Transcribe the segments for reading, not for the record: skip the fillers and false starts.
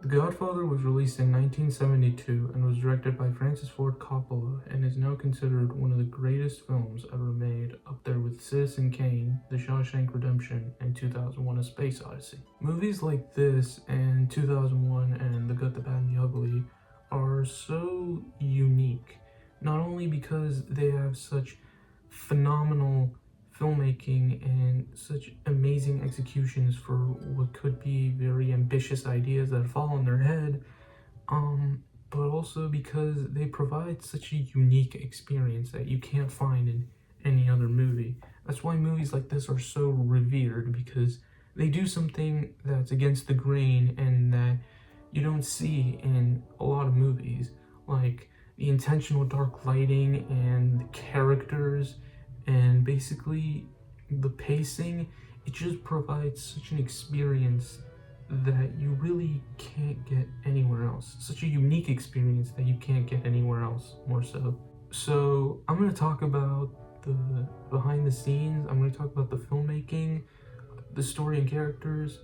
Godfather was released in 1972 and was directed by Francis Ford Coppola and is now considered one of the greatest films ever made, up there with Citizen Kane, The Shawshank Redemption, and 2001: A Space Odyssey. Movies like this and 2001 and The Good, the Bad, and the Ugly are so unique, not only because they have such phenomenal filmmaking and such amazing executions for what could be very ambitious ideas that fall on their head, but also because they provide such a unique experience that you can't find in any other movie. That's why movies like this are so revered, because they do something that's against the grain and that you don't see in a lot of movies, like the intentional dark lighting and the characters and basically the pacing. It just provides such an experience that you really can't get anywhere else. Such a unique experience that you can't get anywhere else, more so. So I'm going to talk about the behind the scenes, I'm going to talk about the filmmaking, the story and characters.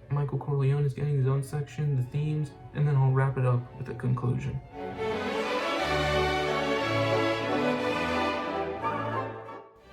Michael Corleone is getting his own section, the themes, and then I'll wrap it up with a conclusion.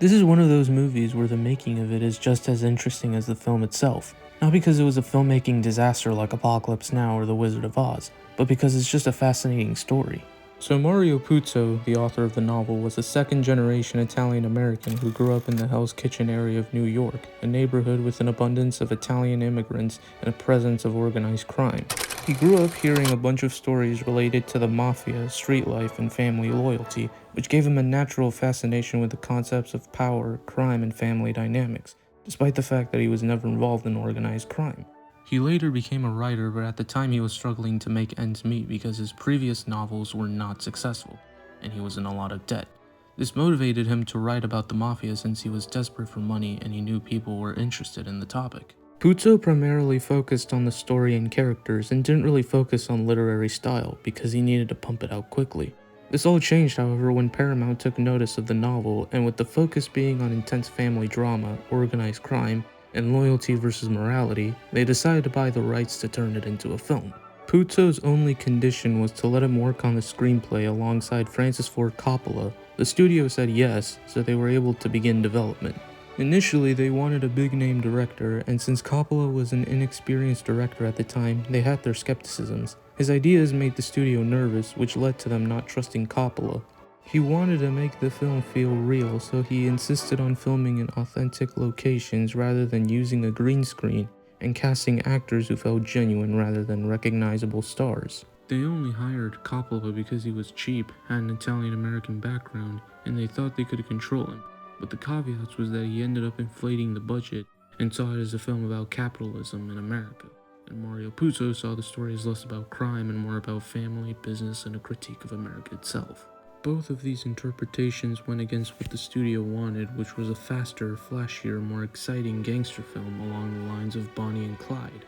This is one of those movies where the making of it is just as interesting as the film itself. Not because it was a filmmaking disaster like Apocalypse Now or The Wizard of Oz, but because it's just a fascinating story. So Mario Puzo, the author of the novel, was a second-generation Italian-American who grew up in the Hell's Kitchen area of New York, a neighborhood with an abundance of Italian immigrants and a presence of organized crime. He grew up hearing a bunch of stories related to the mafia, street life, and family loyalty, which gave him a natural fascination with the concepts of power, crime, and family dynamics, despite the fact that he was never involved in organized crime. He later became a writer, but at the time he was struggling to make ends meet because his previous novels were not successful, and he was in a lot of debt. This motivated him to write about the mafia since he was desperate for money and he knew people were interested in the topic. Puzo primarily focused on the story and characters and didn't really focus on literary style because he needed to pump it out quickly. This all changed, however, when Paramount took notice of the novel, and with the focus being on intense family drama, organized crime, and loyalty versus morality, they decided to buy the rights to turn it into a film. Puzo's only condition was to let him work on the screenplay alongside Francis Ford Coppola. The studio said yes, so they were able to begin development. Initially, they wanted a big-name director, and since Coppola was an inexperienced director at the time, they had their skepticisms. His ideas made the studio nervous, which led to them not trusting Coppola. He wanted to make the film feel real, so he insisted on filming in authentic locations rather than using a green screen, and casting actors who felt genuine rather than recognizable stars. They only hired Coppola because he was cheap, had an Italian-American background, and they thought they could control him. But the caveats was that he ended up inflating the budget and saw it as a film about capitalism in America. And Mario Puzo saw the story as less about crime and more about family, business, and a critique of America itself. Both of these interpretations went against what the studio wanted, which was a faster, flashier, more exciting gangster film along the lines of Bonnie and Clyde.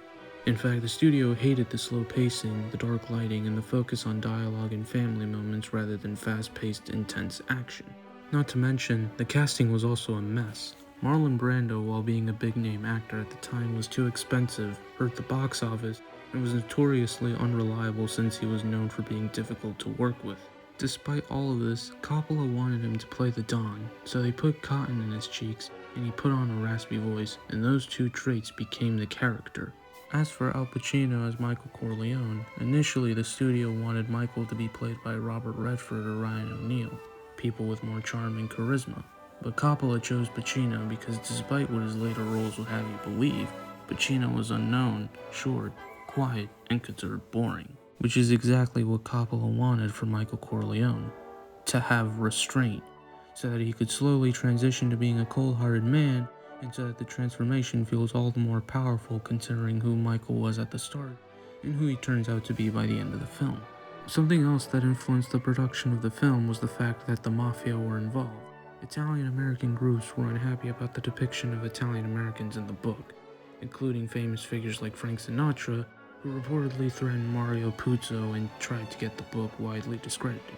In fact, the studio hated the slow pacing, the dark lighting, and the focus on dialogue and family moments rather than fast-paced, intense action. Not to mention, the casting was also a mess. Marlon Brando, while being a big-name actor at the time, was too expensive, hurt the box office, and was notoriously unreliable since he was known for being difficult to work with. Despite all of this, Coppola wanted him to play the Don, so they put cotton in his cheeks, and he put on a raspy voice, and those two traits became the character. As for Al Pacino as Michael Corleone, initially the studio wanted Michael to be played by Robert Redford or Ryan O'Neal, people with more charm and charisma. But Coppola chose Pacino because despite what his later roles would have you believe, Pacino was unknown, short, quiet, and considered boring. Which is exactly what Coppola wanted for Michael Corleone, to have restraint, so that he could slowly transition to being a cold-hearted man, and so that the transformation feels all the more powerful considering who Michael was at the start, and who he turns out to be by the end of the film. Something else that influenced the production of the film was the fact that the mafia were involved. Italian-American groups were unhappy about the depiction of Italian-Americans in the book, including famous figures like Frank Sinatra, who reportedly threatened Mario Puzo and tried to get the book widely discredited.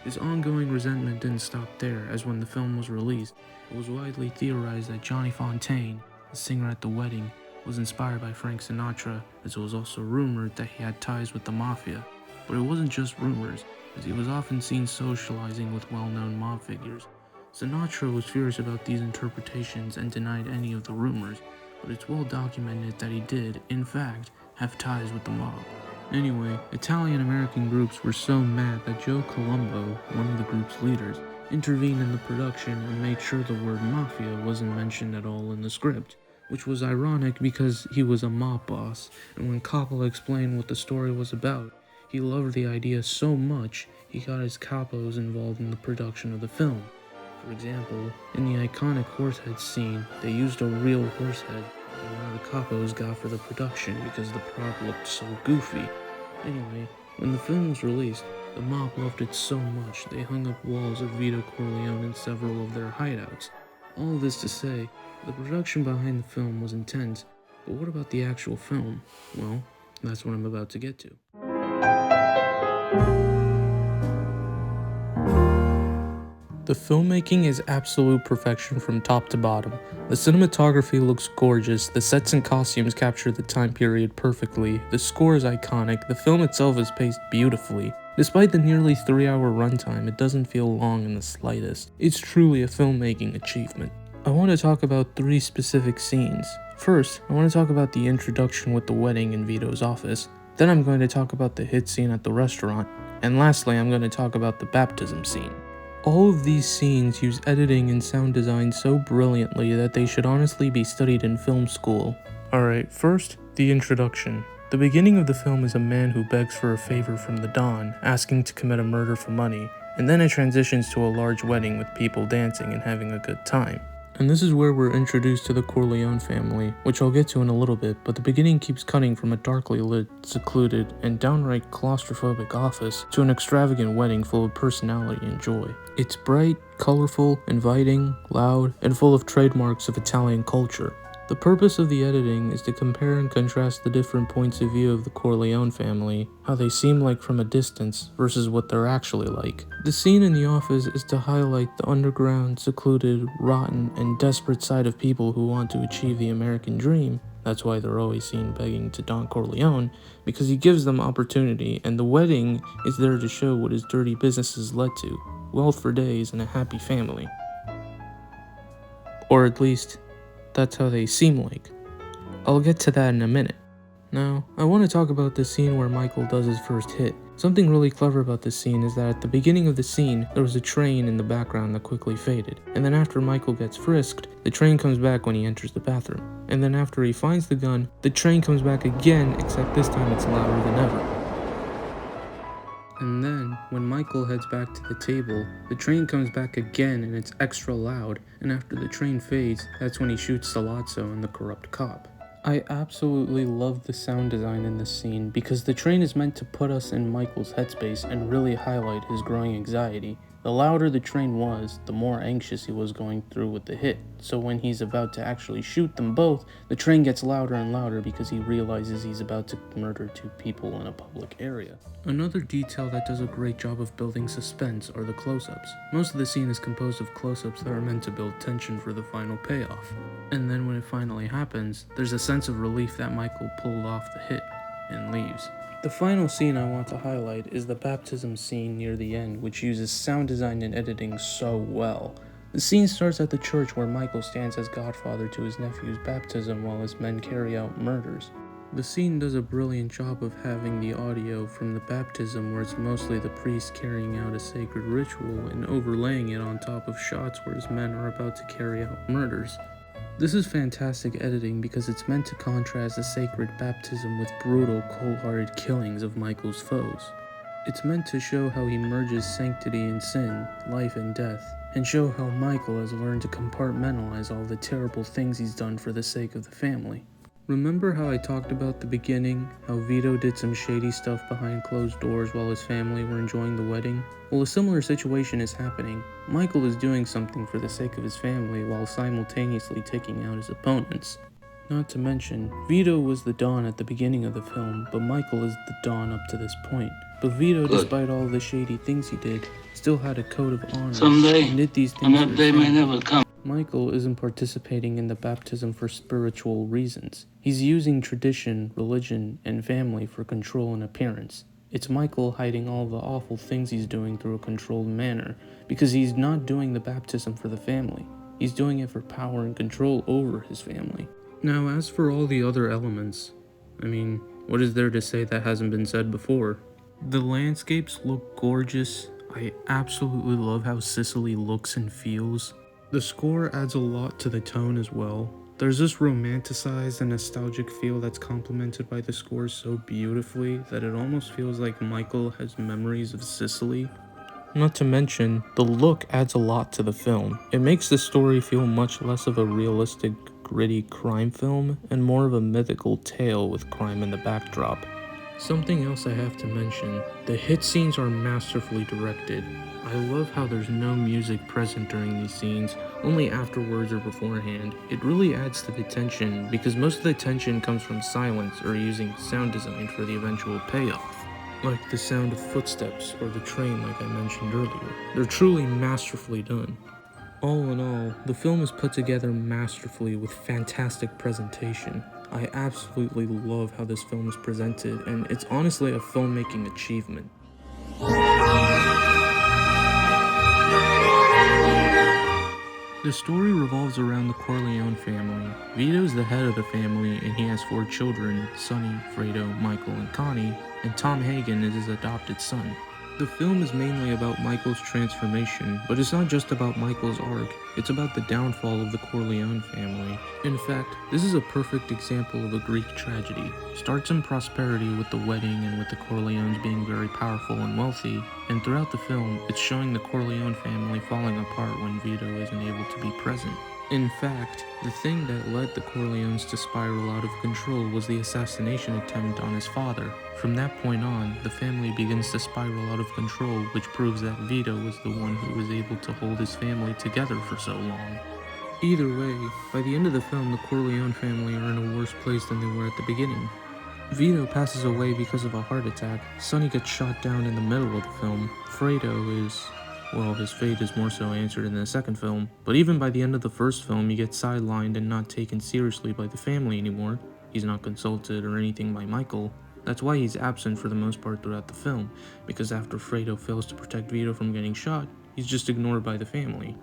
This ongoing resentment didn't stop there, as when the film was released, it was widely theorized that Johnny Fontaine, the singer at the wedding, was inspired by Frank Sinatra, as it was also rumored that he had ties with the mafia. But it wasn't just rumors, as he was often seen socializing with well-known mob figures. Sinatra was furious about these interpretations and denied any of the rumors, but it's well documented that he did, in fact, have ties with the mob. Anyway, Italian-American groups were so mad that Joe Colombo, one of the group's leaders, intervened in the production and made sure the word mafia wasn't mentioned at all in the script, which was ironic because he was a mob boss, and when Coppola explained what the story was about, he loved the idea so much he got his capos involved in the production of the film. For example, in the iconic horsehead scene, they used a real horsehead, and one of the capos got for the production because the prop looked so goofy. Anyway, when the film was released, the mob loved it so much they hung up walls of Vito Corleone in several of their hideouts. All this to say, the production behind the film was intense, but what about the actual film? Well, that's what I'm about to get to. The filmmaking is absolute perfection from top to bottom. The cinematography looks gorgeous, the sets and costumes capture the time period perfectly, the score is iconic, the film itself is paced beautifully. Despite the nearly 3-hour runtime, it doesn't feel long in the slightest. It's truly a filmmaking achievement. I want to talk about 3 specific scenes. First, I want to talk about the introduction with the wedding in Vito's office. Then I'm going to talk about the hit scene at the restaurant. And lastly, I'm going to talk about the baptism scene. All of these scenes use editing and sound design so brilliantly that they should honestly be studied in film school. Alright, first, the introduction. The beginning of the film is a man who begs for a favor from the Don, asking to commit a murder for money, and then it transitions to a large wedding with people dancing and having a good time. And this is where we're introduced to the Corleone family, which I'll get to in a little bit, but the beginning keeps cutting from a darkly lit, secluded, and downright claustrophobic office to an extravagant wedding full of personality and joy. It's bright, colorful, inviting, loud, and full of trademarks of Italian culture. The purpose of the editing is to compare and contrast the different points of view of the Corleone family, how they seem like from a distance versus what they're actually like. The scene in the office is to highlight the underground, secluded, rotten, and desperate side of people who want to achieve the American dream. That's why they're always seen begging to Don Corleone, because he gives them opportunity, and the wedding is there to show what his dirty business has led to: wealth for days and a happy family. Or at least, that's how they seem like. I'll get to that in a minute. Now, I want to talk about the scene where Michael does his first hit. Something really clever about this scene is that at the beginning of the scene, there was a train in the background that quickly faded. And then after Michael gets frisked, the train comes back when he enters the bathroom. And then after he finds the gun, the train comes back again, except this time it's louder than ever. And then, when Michael heads back to the table, the train comes back again and it's extra loud, and after the train fades, that's when he shoots Salazzo and the corrupt cop. I absolutely love the sound design in this scene because the train is meant to put us in Michael's headspace and really highlight his growing anxiety. The louder the train was, the more anxious he was going through with the hit, so when he's about to actually shoot them both, the train gets louder and louder because he realizes he's about to murder 2 people in a public area. Another detail that does a great job of building suspense are the close-ups. Most of the scene is composed of close-ups that are meant to build tension for the final payoff. And then when it finally happens, there's a sense of relief that Michael pulled off the hit and leaves. The final scene I want to highlight is the baptism scene near the end, which uses sound design and editing so well. The scene starts at the church where Michael stands as godfather to his nephew's baptism while his men carry out murders. The scene does a brilliant job of having the audio from the baptism where it's mostly the priest carrying out a sacred ritual and overlaying it on top of shots where his men are about to carry out murders. This is fantastic editing because it's meant to contrast the sacred baptism with brutal, cold-hearted killings of Michael's foes. It's meant to show how he merges sanctity and sin, life and death, and show how Michael has learned to compartmentalize all the terrible things he's done for the sake of the family. Remember how I talked about the beginning, how Vito did some shady stuff behind closed doors while his family were enjoying the wedding? Well, a similar situation is happening. Michael is doing something for the sake of his family while simultaneously taking out his opponents. Not to mention, Vito was the Don at the beginning of the film, but Michael is the Don up to this point. But Vito, despite all the shady things he did, still had a code of honor and did these things for his family. May never come. Michael isn't participating in the baptism for spiritual reasons. He's using tradition, religion, and family for control and appearance. It's Michael hiding all the awful things he's doing through a controlled manner, because he's not doing the baptism for the family. He's doing it for power and control over his family. Now, as for all the other elements, what is there to say that hasn't been said before? The landscapes look gorgeous. I absolutely love how Sicily looks and feels. The score adds a lot to the tone as well. There's this romanticized and nostalgic feel that's complemented by the score so beautifully that it almost feels like Michael has memories of Sicily. Not to mention, the look adds a lot to the film. It makes the story feel much less of a realistic, gritty crime film and more of a mythical tale with crime in the backdrop. Something else I have to mention, the hit scenes are masterfully directed. I love how there's no music present during these scenes, only afterwards or beforehand. It really adds to the tension because most of the tension comes from silence or using sound design for the eventual payoff, like the sound of footsteps or the train like I mentioned earlier. They're truly masterfully done. All in all, the film is put together masterfully with fantastic presentation. I absolutely love how this film is presented, and it's honestly a filmmaking achievement. The story revolves around the Corleone family. Vito's the head of the family, and he has 4 children, Sonny, Fredo, Michael, and Connie, and Tom Hagen is his adopted son. The film is mainly about Michael's transformation, but it's not just about Michael's arc, it's about the downfall of the Corleone family. In fact, this is a perfect example of a Greek tragedy. Starts in prosperity with the wedding and with the Corleones being very powerful and wealthy, and throughout the film, it's showing the Corleone family falling apart when Vito isn't able to be present. In fact, the thing that led the Corleones to spiral out of control was the assassination attempt on his father. From that point on, the family begins to spiral out of control, which proves that Vito was the one who was able to hold his family together for so long. Either way, by the end of the film, the Corleone family are in a worse place than they were at the beginning. Vito passes away because of a heart attack, Sonny gets shot down in the middle of the film, Fredo is... well, his fate is more so answered in the second film, but even by the end of the first film, he gets sidelined and not taken seriously by the family anymore. He's not consulted or anything by Michael. That's why he's absent for the most part throughout the film, because after Fredo fails to protect Vito from getting shot, he's just ignored by the family.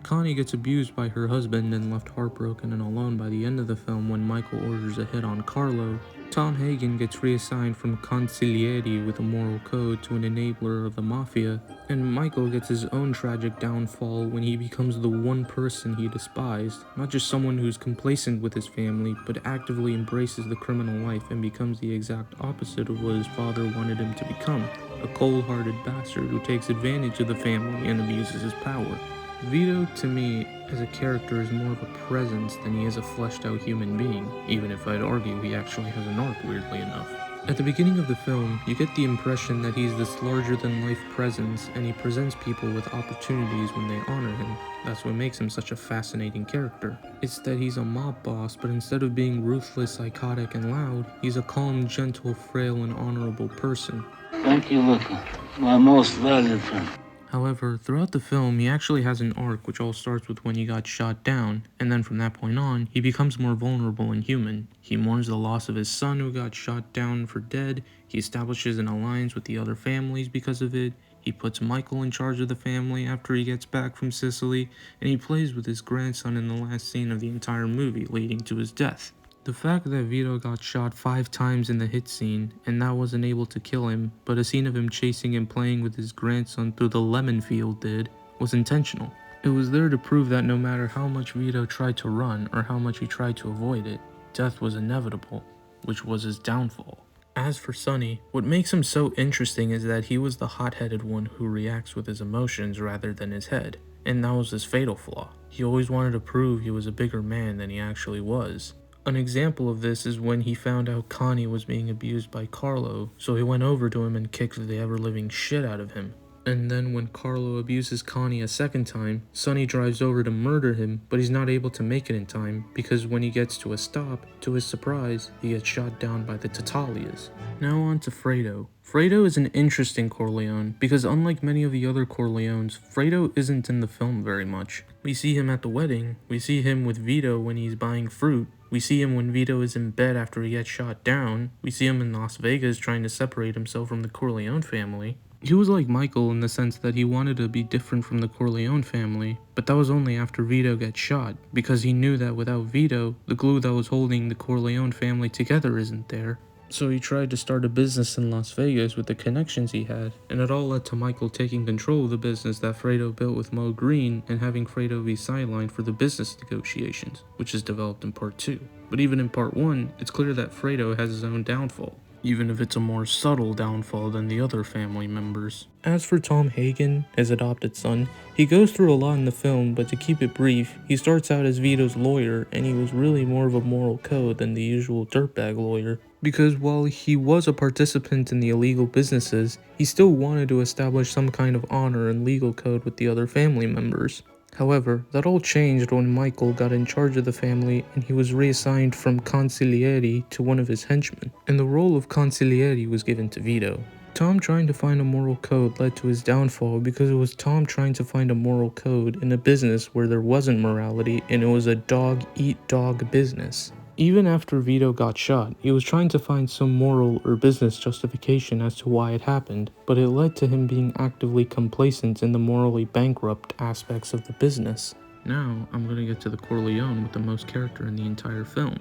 Connie gets abused by her husband and left heartbroken and alone by the end of the film when Michael orders a hit on Carlo. Tom Hagen gets reassigned from consigliere with a moral code to an enabler of the mafia, and Michael gets his own tragic downfall when he becomes the one person he despised, not just someone who's complacent with his family, but actively embraces the criminal life and becomes the exact opposite of what his father wanted him to become, a cold-hearted bastard who takes advantage of the family and abuses his power. Vito, to me, as a character is more of a presence than he is a fleshed-out human being, even if I'd argue he actually has an arc, weirdly enough. At the beginning of the film, you get the impression that he's this larger-than-life presence, and he presents people with opportunities when they honor him. That's what makes him such a fascinating character. It's that he's a mob boss, but instead of being ruthless, psychotic, and loud, he's a calm, gentle, frail, and honorable person. Thank you, Luca. My most valued friend. However, throughout the film, he actually has an arc which all starts with when he got shot down, and then from that point on, he becomes more vulnerable and human. He mourns the loss of his son who got shot down for dead, he establishes an alliance with the other families because of it, he puts Michael in charge of the family after he gets back from Sicily, and he plays with his grandson in the last scene of the entire movie, leading to his death. The fact that Vito got shot 5 times in the hit scene, and that wasn't able to kill him, but a scene of him chasing and playing with his grandson through the lemon field did, was intentional. It was there to prove that no matter how much Vito tried to run, or how much he tried to avoid it, death was inevitable, which was his downfall. As for Sonny, what makes him so interesting is that he was the hot-headed one who reacts with his emotions rather than his head, and that was his fatal flaw. He always wanted to prove he was a bigger man than he actually was. An example of this is when he found out Connie was being abused by Carlo, so he went over to him and kicked the ever-living shit out of him. And then when Carlo abuses Connie a second time, Sonny drives over to murder him, but he's not able to make it in time because when he gets to a stop, to his surprise, he gets shot down by the Tatalias. Now on to Fredo. Fredo is an interesting Corleone because unlike many of the other Corleones, Fredo isn't in the film very much. We see him at the wedding, we see him with Vito when he's buying fruit, we see him when Vito is in bed after he gets shot down, we see him in Las Vegas trying to separate himself from the Corleone family. He was like Michael in the sense that he wanted to be different from the Corleone family, but that was only after Vito gets shot, because he knew that without Vito, the glue that was holding the Corleone family together isn't there. So he tried to start a business in Las Vegas with the connections he had, and it all led to Michael taking control of the business that Fredo built with Mo Green and having Fredo be sidelined for the business negotiations, which is developed in part 2. But even in part 1, it's clear that Fredo has his own downfall, even if it's a more subtle downfall than the other family members. As for Tom Hagen, his adopted son, he goes through a lot in the film, but to keep it brief, he starts out as Vito's lawyer, and he was really more of a moral code than the usual dirtbag lawyer. Because while he was a participant in the illegal businesses, he still wanted to establish some kind of honor and legal code with the other family members. However, that all changed when Michael got in charge of the family and he was reassigned from consigliere to one of his henchmen, and the role of consigliere was given to Vito. Tom trying to find a moral code led to his downfall because it was Tom trying to find a moral code in a business where there wasn't morality and it was a dog-eat-dog business. Even after Vito got shot, he was trying to find some moral or business justification as to why it happened, but it led to him being actively complacent in the morally bankrupt aspects of the business. Now, I'm gonna get to the Corleone with the most character in the entire film.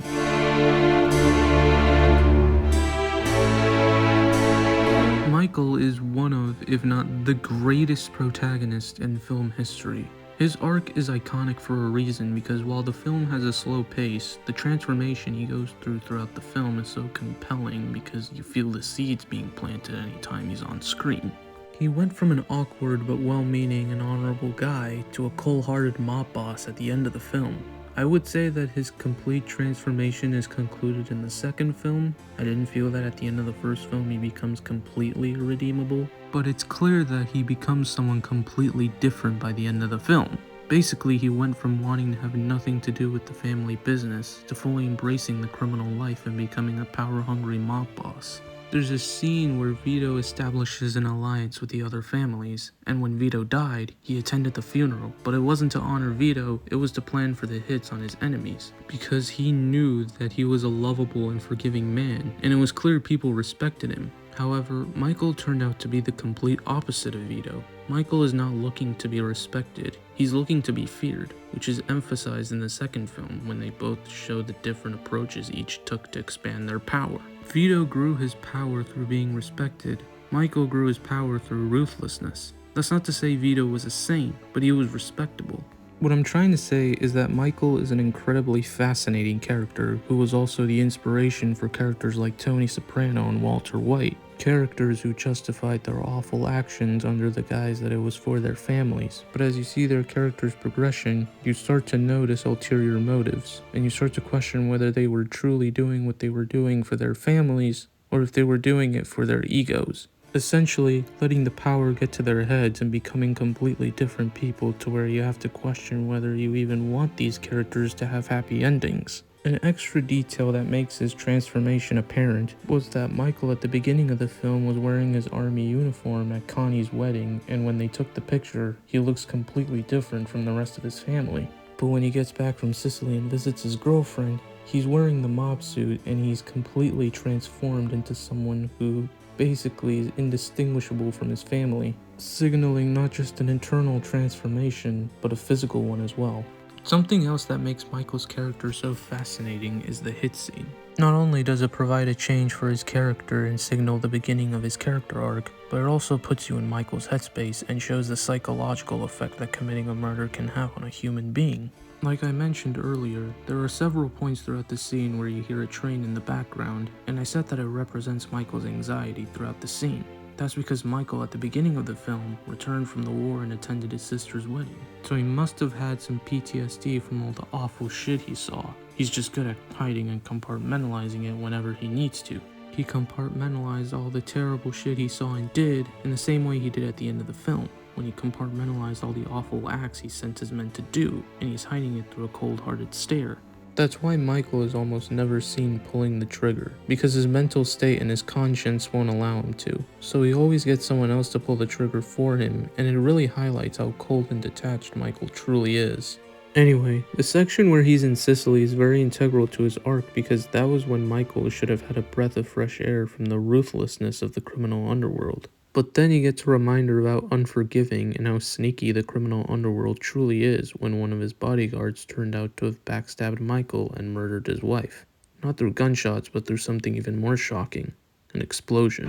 Michael is one of, if not the greatest protagonist in film history. His arc is iconic for a reason because while the film has a slow pace, the transformation he goes through throughout the film is so compelling because you feel the seeds being planted anytime he's on screen. He went from an awkward but well-meaning and honorable guy to a cold-hearted mob boss at the end of the film. I would say that his complete transformation is concluded in the second film. I didn't feel that at the end of the first film he becomes completely irredeemable, but it's clear that he becomes someone completely different by the end of the film. Basically, he went from wanting to have nothing to do with the family business to fully embracing the criminal life and becoming a power-hungry mob boss. There's a scene where Vito establishes an alliance with the other families, and when Vito died, he attended the funeral, but it wasn't to honor Vito, it was to plan for the hits on his enemies, because he knew that he was a lovable and forgiving man, and it was clear people respected him. However, Michael turned out to be the complete opposite of Vito. Michael is not looking to be respected, he's looking to be feared, which is emphasized in the second film when they both show the different approaches each took to expand their power. Vito grew his power through being respected, Michael grew his power through ruthlessness. That's not to say Vito was a saint, but he was respectable. What I'm trying to say is that Michael is an incredibly fascinating character who was also the inspiration for characters like Tony Soprano and Walter White, characters who justified their awful actions under the guise that it was for their families. But as you see their characters' progression, you start to notice ulterior motives, and you start to question whether they were truly doing what they were doing for their families, or if they were doing it for their egos. Essentially, letting the power get to their heads and becoming completely different people to where you have to question whether you even want these characters to have happy endings. An extra detail that makes his transformation apparent was that Michael at the beginning of the film was wearing his army uniform at Connie's wedding, and when they took the picture, he looks completely different from the rest of his family. But when he gets back from Sicily and visits his girlfriend, he's wearing the mob suit and he's completely transformed into someone who basically is indistinguishable from his family, signaling not just an internal transformation, but a physical one as well. Something else that makes Michael's character so fascinating is the hit scene. Not only does it provide a change for his character and signal the beginning of his character arc, but it also puts you in Michael's headspace and shows the psychological effect that committing a murder can have on a human being. Like I mentioned earlier, there are several points throughout the scene where you hear a train in the background, and I said that it represents Michael's anxiety throughout the scene. That's because Michael at the beginning of the film returned from the war and attended his sister's wedding. So he must have had some PTSD from all the awful shit he saw. He's just good at hiding and compartmentalizing it whenever he needs to. He compartmentalized all the terrible shit he saw and did in the same way he did at the end of the film, when he compartmentalized all the awful acts he sent his men to do, and he's hiding it through a cold-hearted stare. That's why Michael is almost never seen pulling the trigger, because his mental state and his conscience won't allow him to. So he always gets someone else to pull the trigger for him, and it really highlights how cold and detached Michael truly is. Anyway, the section where he's in Sicily is very integral to his arc because that was when Michael should have had a breath of fresh air from the ruthlessness of the criminal underworld. But then he gets a reminder about unforgiving and how sneaky the criminal underworld truly is when one of his bodyguards turned out to have backstabbed Michael and murdered his wife. Not through gunshots, but through something even more shocking, an explosion.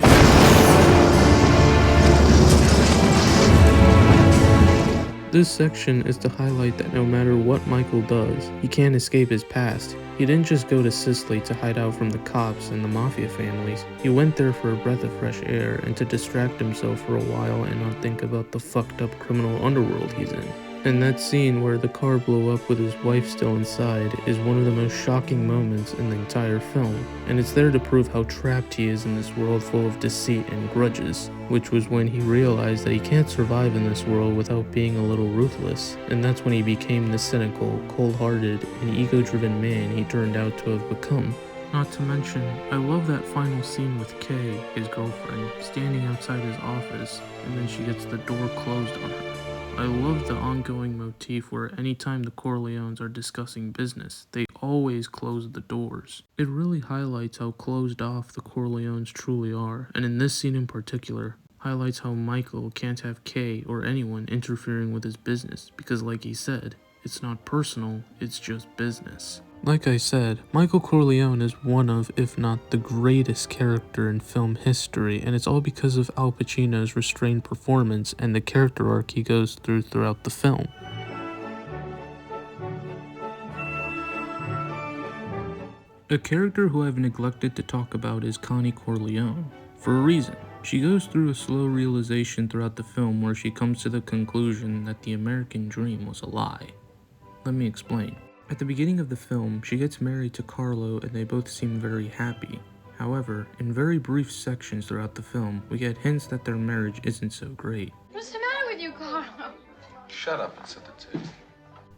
This section is to highlight that no matter what Michael does, he can't escape his past. He didn't just go to Sicily to hide out from the cops and the mafia families. He went there for a breath of fresh air and to distract himself for a while and not think about the fucked up criminal underworld he's in. And that scene where the car blew up with his wife still inside is one of the most shocking moments in the entire film, and it's there to prove how trapped he is in this world full of deceit and grudges, which was when he realized that he can't survive in this world without being a little ruthless, and that's when he became the cynical, cold-hearted, and ego-driven man he turned out to have become. Not to mention, I love that final scene with Kay, his girlfriend, standing outside his office, and then she gets the door closed on her. I love the ongoing motif where anytime the Corleones are discussing business, they always close the doors. It really highlights how closed off the Corleones truly are, and in this scene in particular, highlights how Michael can't have Kay or anyone interfering with his business, because like he said, it's not personal, it's just business. Like I said, Michael Corleone is one of, if not the greatest character in film history, and it's all because of Al Pacino's restrained performance and the character arc he goes through throughout the film. A character who I've neglected to talk about is Connie Corleone, for a reason. She goes through a slow realization throughout the film where she comes to the conclusion that the American dream was a lie. Let me explain. At the beginning of the film, she gets married to Carlo and they both seem very happy. However, in very brief sections throughout the film, we get hints that their marriage isn't so great. What's the matter with you, Carlo? Shut up and sit the table.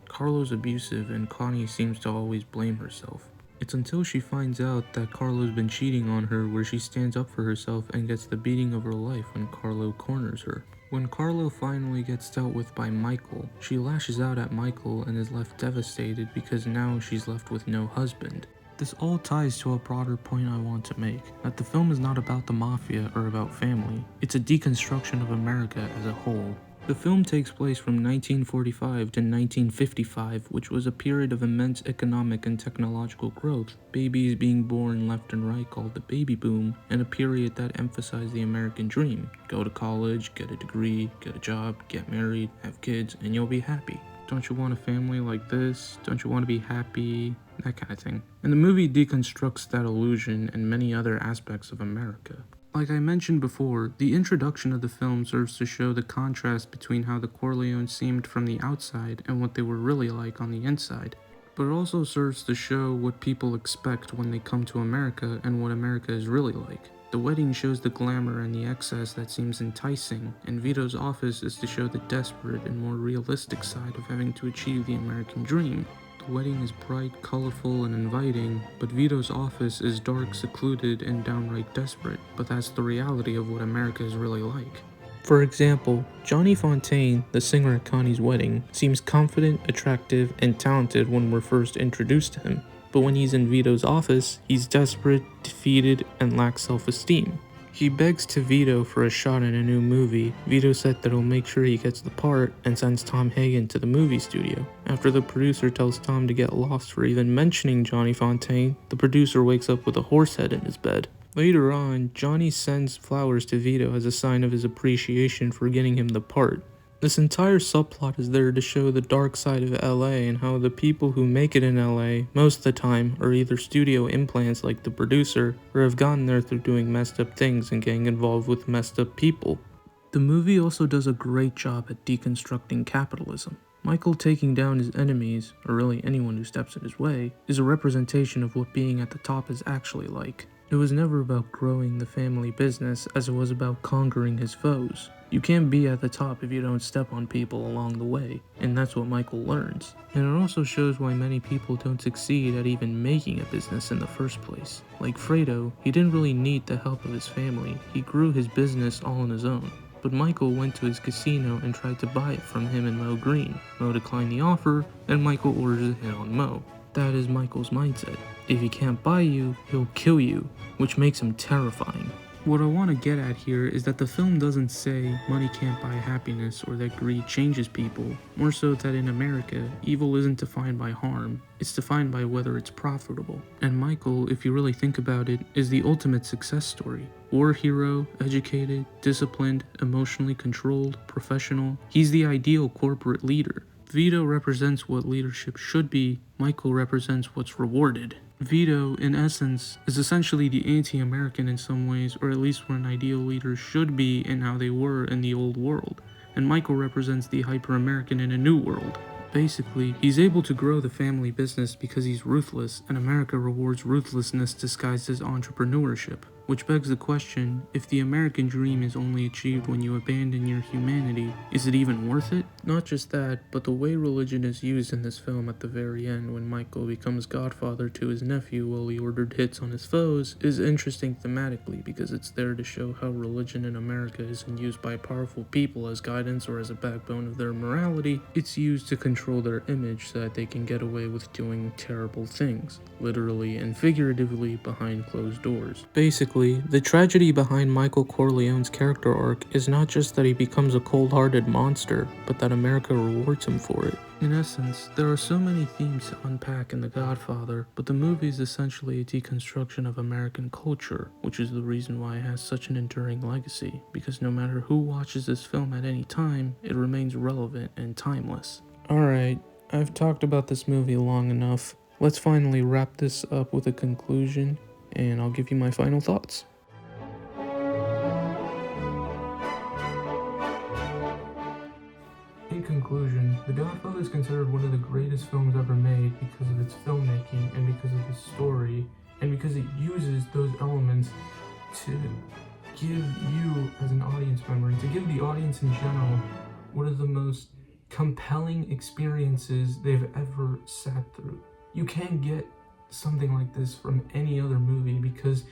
Carlo's abusive and Connie seems to always blame herself. It's until she finds out that Carlo's been cheating on her where she stands up for herself and gets the beating of her life when Carlo corners her. When Carlo finally gets dealt with by Michael, she lashes out at Michael and is left devastated because now she's left with no husband. This all ties to a broader point I want to make, that the film is not about the mafia or about family, it's a deconstruction of America as a whole. The film takes place from 1945 to 1955, which was a period of immense economic and technological growth, babies being born left and right called the baby boom, and a period that emphasized the American dream. Go to college, get a degree, get a job, get married, have kids, and you'll be happy. Don't you want a family like this? Don't you want to be happy? That kind of thing. And the movie deconstructs that illusion and many other aspects of America. Like I mentioned before, the introduction of the film serves to show the contrast between how the Corleones seemed from the outside and what they were really like on the inside. But it also serves to show what people expect when they come to America and what America is really like. The wedding shows the glamour and the excess that seems enticing, and Vito's office is to show the desperate and more realistic side of having to achieve the American dream. The wedding is bright, colorful, and inviting, but Vito's office is dark, secluded, and downright desperate, but that's the reality of what America is really like. For example, Johnny Fontaine, the singer at Connie's wedding, seems confident, attractive, and talented when we're first introduced to him, but when he's in Vito's office, he's desperate, defeated, and lacks self-esteem. He begs to Vito for a shot in a new movie. Vito said that he'll make sure he gets the part and sends Tom Hagen to the movie studio. After the producer tells Tom to get lost for even mentioning Johnny Fontaine, the producer wakes up with a horse head in his bed. Later on, Johnny sends flowers to Vito as a sign of his appreciation for getting him the part. This entire subplot is there to show the dark side of LA and how the people who make it in LA, most of the time, are either studio implants like the producer, or have gotten there through doing messed up things and getting involved with messed up people. The movie also does a great job at deconstructing capitalism. Michael taking down his enemies, or really anyone who steps in his way, is a representation of what being at the top is actually like. It was never about growing the family business as it was about conquering his foes. You can't be at the top if you don't step on people along the way, and that's what Michael learns. And it also shows why many people don't succeed at even making a business in the first place. Like Fredo, he didn't really need the help of his family, he grew his business all on his own. But Michael went to his casino and tried to buy it from him and Mo Green. Mo declined the offer, and Michael orders a hit on Mo. That is Michael's mindset. If he can't buy you, he'll kill you, which makes him terrifying. What I want to get at here is that the film doesn't say money can't buy happiness or that greed changes people, more so that in America, evil isn't defined by harm, it's defined by whether it's profitable. And Michael, if you really think about it, is the ultimate success story. War hero, educated, disciplined, emotionally controlled, professional. He's the ideal corporate leader. Vito represents what leadership should be, Michael represents what's rewarded. Vito, in essence, is essentially the anti-American in some ways, or at least what an ideal leader should be and how they were in the old world. And Michael represents the hyper-American in a new world. Basically, he's able to grow the family business because he's ruthless, and America rewards ruthlessness disguised as entrepreneurship. Which begs the question, if the American dream is only achieved when you abandon your humanity, is it even worth it? Not just that, but the way religion is used in this film at the very end when Michael becomes godfather to his nephew while he ordered hits on his foes is interesting thematically because it's there to show how religion in America isn't used by powerful people as guidance or as a backbone of their morality. It's used to control their image so that they can get away with doing terrible things, literally and figuratively behind closed doors. Basically, the tragedy behind Michael Corleone's character arc is not just that he becomes a cold-hearted monster, but that America rewards him for it. In essence, there are so many themes to unpack in The Godfather, but the movie is essentially a deconstruction of American culture, which is the reason why it has such an enduring legacy, because no matter who watches this film at any time, it remains relevant and timeless. Alright, I've talked about this movie long enough. Let's finally wrap this up with a conclusion, and I'll give you my final thoughts. In conclusion, The Godfather is considered one of the greatest films ever made because of its filmmaking and because of its story, and because it uses those elements to give you as an audience member, and to give the audience in general, one of the most compelling experiences they've ever sat through. You can't get something like this from any other movie because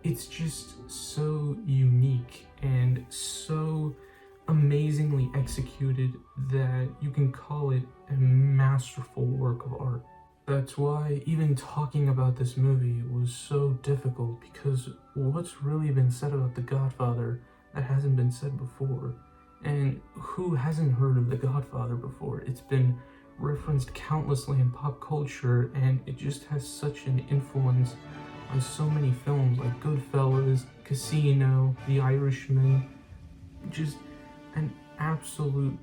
it's just so unique and so amazingly executed that you can call it a masterful work of art. That's why even talking about this movie was so difficult, because what's really been said about The Godfather that hasn't been said before? And who hasn't heard of The Godfather before? It's been referenced countlessly in pop culture, and it just has such an influence on so many films like Goodfellas, Casino, The Irishman. Just an absolute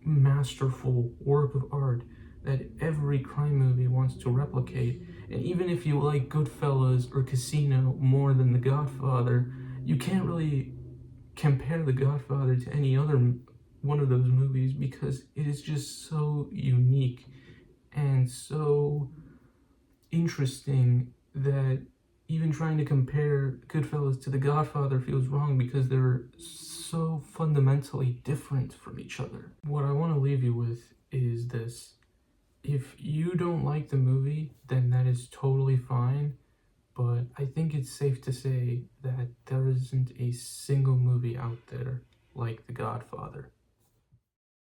masterful work of art that every crime movie wants to replicate. And even if you like Goodfellas or Casino more than The Godfather, you can't really compare The Godfather to any other one of those movies because it is just so unique and so interesting that even trying to compare Goodfellas to The Godfather feels wrong because they're so fundamentally different from each other. What I want to leave you with is this. If you don't like the movie, then that is totally fine, but I think it's safe to say that there isn't a single movie out there like The Godfather.